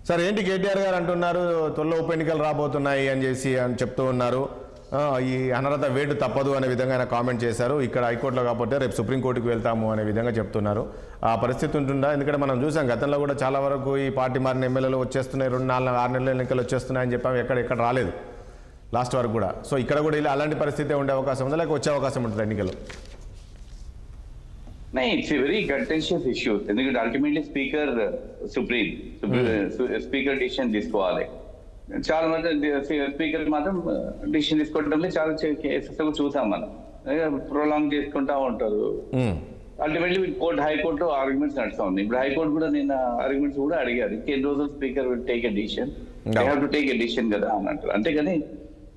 Sir ఏంటి కేటీఆర్ గారు అంటున్నారు త్వరలో ఉప ఎన్నికలు రాబోతున్నాయి అని చెప్తూ ఉన్నారు. ఈ అనర్హత వేటు తప్పదు అనే విధంగా ఆయన కామెంట్ చేశారు. ఇక్కడ హైకోర్టులో కాకపోతే రేపు సుప్రీంకోర్టుకు వెళ్తాము అనే విధంగా చెప్తున్నారు. ఆ పరిస్థితి ఉంటుందా? ఎందుకంటే మనం చూసాం గతంలో కూడా చాలా వరకు ఈ పార్టీ మారిన ఎమ్మెల్యేలు వచ్చేస్తున్నాయి, 2-4-6 నెలల ఎన్నికలు వచ్చేస్తున్నాయని చెప్పాము, ఎక్కడ రాలేదు లాస్ట్ వరకు కూడా. సో ఇక్కడ కూడా ఇలా అలాంటి పరిస్థితి ఉండే అవకాశం ఉందా, లేక వచ్చే అవకాశం ఉంటుంది ఎన్నికలు? It's a very contentious issue. ఎందుకంటే అల్టిమేట్లీ స్పీకర్ డిసిషన్ తీసుకోవాలి. చాలా మంది స్పీకర్ మాత్రం డిసిషన్ తీసుకోవడంలో చాలా కేసెస్ చూసాం మనం. ప్రొలాంగ్ చేసుకుంటా ఉంటారు. అల్టిమేట్లీ హైకోర్టులో ఆర్గ్యుమెంట్స్ నడుస్తా ఉంది. ఇప్పుడు హైకోర్టు కూడా నిన్న ఆర్గ్యుమెంట్స్ కూడా అడిగారు, ఎన్ని రోజులు speaker will take a decision, they have to take a decision కదా అని అంటారు. అంతేగాని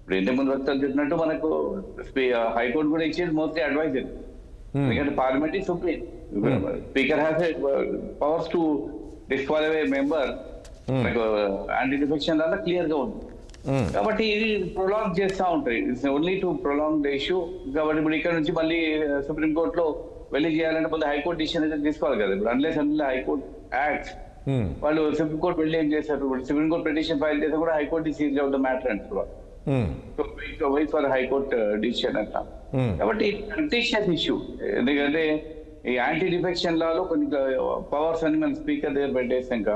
ఇప్పుడు ఎంతమంది వక్తలు చెప్పినట్టు మనకు హైకోర్టు కూడా ఇచ్చేది మోస్ట్లీ అడ్వైజరీ. ఎందుకంటే parliament is supreme. Speaker has powers to disqualify member. మనకు యాంటీ డిఫెక్షన్ వల్ల క్లియర్ గా ఉంది. కాబట్టి ఇది ప్రొలాంగ్ చేస్తూ ఉంటాయి. It's only to prolong the issue. కాబట్టి ఇప్పుడు ఇక్కడ నుంచి మళ్ళీ సుప్రీం కోర్టులో వెళ్ళి చేయాలంటే ముందు హైకోర్టు డిసిషన్ అయితే తీసుకోవాలి కదా. ఇప్పుడు అన్లెస్ హైకోర్టు యాక్ట్ వాళ్ళు సుప్రీం కోర్టు వెళ్ళి ఏం చేశారు, సుప్రీం కోర్టు పిటిషన్ ఫైల్ చేస్తే కూడా high court seize out the matter అంటారు. వెయిట్ ఫర్ హైకోర్టు డిసిషన్ అంట. కాబట్టి కంటెన్షియస్ ఇష్యూ. ఎందుకంటే ఈ యాంటీ డిఫెక్షన్ లాలో కొన్ని పవర్స్ అన్ని మన స్పీకర్ దగ్గర పెట్టేసాక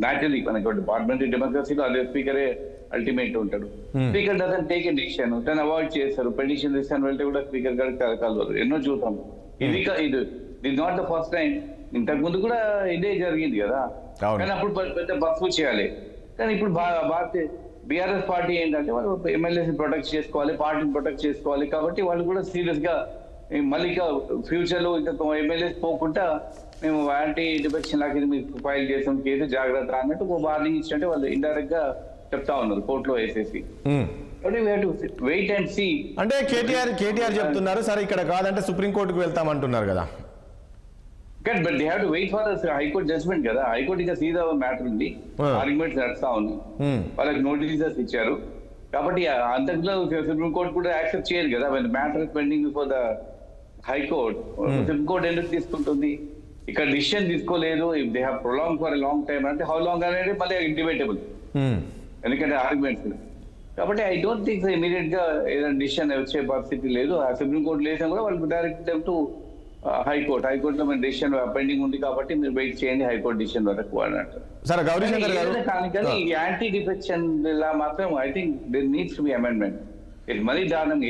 న్యాచురలీ మనకు పార్లమెంటరీ డెమోక్రసీలో అదే స్పీకరే అల్టిమేట్ ఉంటాడు. Speaker doesn't take a decision, తను అవాయిడ్ చేస్తారు. పెటిషన్ డిసిషన్ వెళ్తే కూడా స్పీకర్ గారికి కలవరు. ఎన్నో చూద్దాం. ఇది నాట్ ద ఫస్ట్ టైం. ఇంతకు ముందు కూడా ఇదే జరిగింది కదా. కానీ అప్పుడు పెద్ద బస్సు చేయాలి. కానీ ఇప్పుడు బీఆర్ఎస్ పార్టీ ఏంటంటే వాళ్ళు ఎమ్మెల్యేని ప్రొటెక్ట్ చేసుకోవాలి, పార్టీని ప్రొటెక్ట్ చేసుకోవాలి. కాబట్టి వాళ్ళు కూడా సీరియస్ గా మళ్ళీ ఫ్యూచర్ లో ఇంకా ఎమ్మెల్యేస్ పోకుండా మేము యాంటీ డిఫెక్షన్ లాగా మీకు ఫైల్ చేసాం కేసు, జాగ్రత్త అన్నట్టు వార్నింగ్ ఇచ్చినట్టే వాళ్ళు ఇండైరెక్ట్ గా చెప్తా ఉన్నారు కోర్టులో వేసేసి. Wait and see. అంటే కేటీఆర్ చెప్తున్నారు సరే ఇక్కడ కాదంటే సుప్రీంకోర్టుకు వెళ్తామంటున్నారు కదా. But they have to wait for high court judgment కదా. హైకోర్టు ఇంకా సీదా మ్యాటర్ ఉంది, ఆర్గ్యుమెంట్స్ నడుస్తా ఉంది, వాళ్ళకి నోటీసెస్ ఇచ్చారు. కాబట్టి అంతకులో సుప్రీం కోర్టు కూడా యాక్సెప్ట్ చేయరు కదా. Matter pending before the high court. Supreme court ఎందుకు తీసుకుంటుంది? ఇక్కడ డిసిషన్ తీసుకోలేదు. If they have prolong for a long time అంటే హౌ లాంగ్ అనేది మళ్ళీ డిబేటబుల్, ఎందుకంటే ఆర్గ్యుమెంట్స్. కాబట్టి ఐ డోంట్ థింక్ ఇమీడియట్ గా ఏదైనా డిసిషన్ వచ్చే పరిస్థితి లేదు. ఆ సుప్రీం కోర్టు లేసినా కూడా వాళ్ళు డైరెక్ట్ టు హైకోర్టులో మన డిసిషన్ పెండింగ్ ఉంది కాబట్టి మీరు వెయిట్ చేయండి హైకోర్టు డిసిషన్ వరకు అన్నట్టు. కానీ ఈ యాంటీ డిఫెక్షన్ లా మాత్రం I think there needs to be amendment. ఇది మరీ దారుణంగా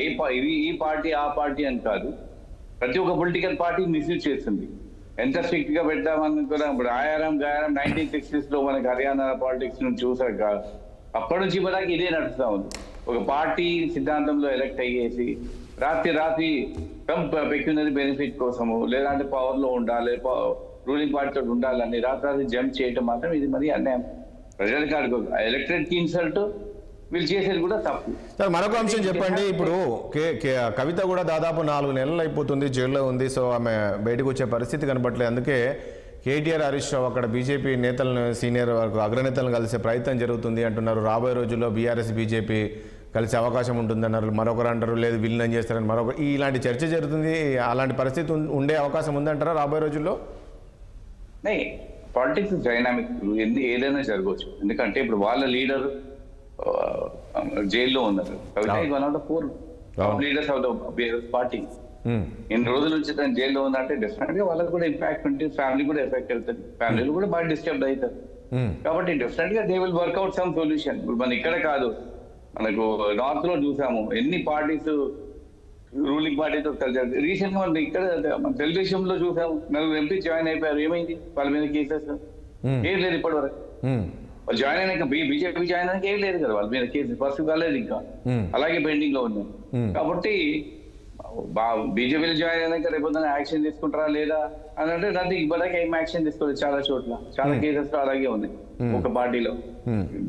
ఈ పార్టీ ఆ పార్టీ అని కాదు, ప్రతి ఒక్క పొలిటికల్ పార్టీ మిస్యూజ్ చేస్తుంది. ఎంత స్ట్రిక్ట్ గా పెట్టామని కూడా ఇప్పుడు ఆయారం 1960s లో మనకి హర్యానా పాలిటిక్స్ నుంచి చూసాక అప్పటి నుంచి మనకి ఇదే నడుస్తా ఉంది. ఒక పార్టీ సిద్ధాంతంలో ఎలక్ట్ అయ్యేసి రాత్రి పెక్యునరీ బెనిఫిట్ కోసము లేదంటే పవర్ లో ఉండాలి, రూలింగ్ పార్టీతో ఉండాలని రాత్రి జంప్ చేయటం మాత్రం ఇది మరి అన్యాయం. ప్రజలకు అడుగు ఎలక్టెడ్ కి ఇన్సల్ట్, వీళ్ళు చేసేది కూడా తప్పు. సార్ మరొక అంశం చెప్పండి. ఇప్పుడు కవిత కూడా దాదాపు 4 నెలలు అయిపోతుంది జైల్లో ఉంది. సో ఆమె బయటకు వచ్చే పరిస్థితి కనబడలేదు. అందుకే కేటీఆర్, హరీష్ రావు అక్కడ బీజేపీ నేతలను, సీనియర్ వరకు అగ్రనేతలను కలిసే ప్రయత్నం జరుగుతుంది అంటున్నారు. రాబోయే రోజుల్లో బీఆర్ఎస్ బీజేపీ కలిసే అవకాశం ఉంటుందన్నారు. మరొకరు అంటారు లేదు విలీనం చేస్తారని ఇలాంటి చర్చ జరుగుతుంది. అలాంటి పరిస్థితి ఉండే అవకాశం ఉందంటారా రాబోయే రోజుల్లో? పాలిటిక్స్ డైనామిక్, ఏదైనా జరగవచ్చు. ఎందుకంటే ఇప్పుడు వాళ్ళ లీడర్ జైల్లో ఉన్నారు. One of the 4 leaders of the BRS party. ఎన్ని రోజుల నుంచి తను జైల్లో ఉందంటే డెఫినెట్ గా వాళ్ళకి కూడా ఇంపాక్ట్ ఉంటుంది, ఫ్యామిలీ కూడా ఎఫెక్ట్ అవుతుంది, ఫ్యామిలీలు కూడా బాగా డిస్టర్బ్ అవుతారు. కాబట్టి డెఫినెట్ గా they will work out some solution. ఇప్పుడు మన ఇక్కడ కాదు, మనకు నార్త్ లో చూసాము ఎన్ని పార్టీస్ రూలింగ్ పార్టీతో కలిసి. రీసెంట్ గా మనం ఇక్కడ మన తెలుగుదేశంలో చూసాము 4 ఎంపీ జాయిన్ అయిపోయారు. ఏమైంది వాళ్ళ మీద కేసెస్? ఏం లేదు ఇప్పటి వరకు. జాయిన్ అయినాక బీజేపీ జాయిన్ అయినాక ఏం లేదు కదా వాళ్ళ మీద కేసు, ఫస్ట్ కాలేదు ఇంకా, అలాగే పెండింగ్ లో ఉన్నాయి. కాబట్టి బీజేపీలో జాయిన్ అయినాక రేపు యాక్షన్ తీసుకుంటారా లేదా అని అంటే దాన్ని ఇప్పటికే ఏం యాక్షన్ తీసుకోలేదు. చాలా చోట్ల చాలా కేసెస్ అలాగే ఉన్నాయి ఒక పార్టీలో.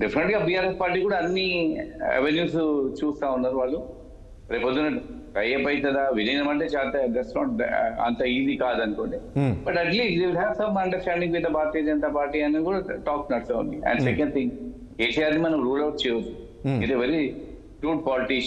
డెఫినెట్ గా బీఆర్ఎస్ పార్టీ కూడా అన్ని అవెన్యూస్ చూస్తా ఉన్నారు వాళ్ళు. రేపొద్దున టైఅప్ అవుతుందా, విలీనం అంటే దట్స్ నాట్ అంత ఈజీ కాదనుకోండి. But at least they will have some understanding with the Bharatiya Janata Party అని కూడా టాక్ నడుస్తా ఉంది. అండ్ సెకండ్ థింగ్, కేసీఆర్ ని మనం రూల్ అవుట్ చేయవచ్చు. ఇది వెరీ ట్రూడ్ పాలిటిషియన్.